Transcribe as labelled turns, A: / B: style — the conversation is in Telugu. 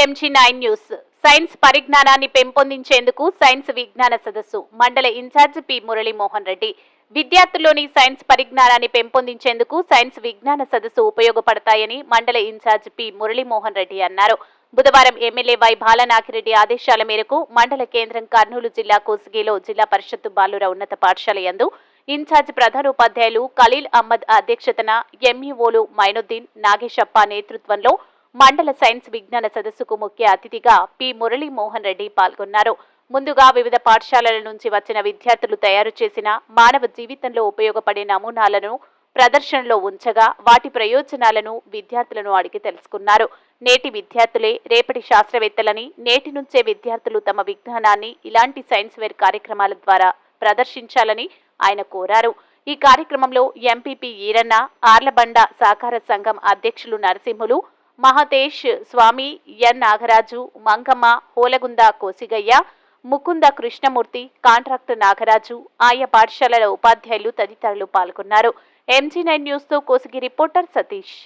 A: MG9 news. సైన్స్ పరిజ్ఞానాన్ని పెంపొందించేందుకు సైన్స్ విజ్ఞాన సదస్సు. మండల ఇన్ఛార్జ్ పి మురళీమోహన్ రెడ్డి. విద్యార్థుల్లోని సైన్స్ పరిజ్ఞానాన్ని పెంపొందించేందుకు సైన్స్ విజ్ఞాన సదస్సు ఉపయోగపడతాయని మండల ఇన్ఛార్జ్ పి మురళీమోహన్ రెడ్డి అన్నారు. బుధవారం ఎమ్మెల్యే వై బాలనాగిరెడ్డి ఆదేశాల మేరకు మండల కేంద్రం కర్నూలు జిల్లా కోసిగిలో జిల్లా పరిషత్తు బాలుర ఉన్నత పాఠశాల యందు ఇన్ఛార్జ్ ప్రధానోపాధ్యాయులు ఖలీల్ అహ్మద్ అధ్యక్షతన ఎంఈఓలు మైనుద్దీన్, నాగేశప్ప నేతృత్వంలో మండల సైన్స్ విజ్ఞాన సదస్సుకు ముఖ్య అతిథిగా పి మురళీమోహన్ రెడ్డి పాల్గొన్నారు. ముందుగా వివిధ పాఠశాలల నుంచి వచ్చిన విద్యార్థులు తయారు చేసిన మానవ జీవితంలో ఉపయోగపడే నమూనాలను ప్రదర్శనలో ఉంచగా వాటి ప్రయోజనాలను విద్యార్థులను అడిగి తెలుసుకున్నారు. నేటి విద్యార్థులే రేపటి శాస్త్రవేత్తలని, నేటి నుంచే విద్యార్థులు తమ విజ్ఞానాన్ని ఇలాంటి సైన్స్ వేర్ కార్యక్రమాల ద్వారా ప్రదర్శించాలని ఆయన కోరారు. ఈ కార్యక్రమంలో ఎంపీపీ ఈరన్న, ఆర్లబండ సహకార సంఘం అధ్యక్షులు నరసింహులు, మహతేష్, స్వామి, ఎన్ నాగరాజు, మంగమ్మ, హోలగుంద కోసిగయ్య, ముకుంద కృష్ణమూర్తి, కాంట్రాక్టర్ నాగరాజు, ఆయా పాఠశాలల ఉపాధ్యాయులు తదితరులు పాల్గొన్నారు. MG9 న్యూస్ తో కోసిగి రిపోర్టర్ సతీష్.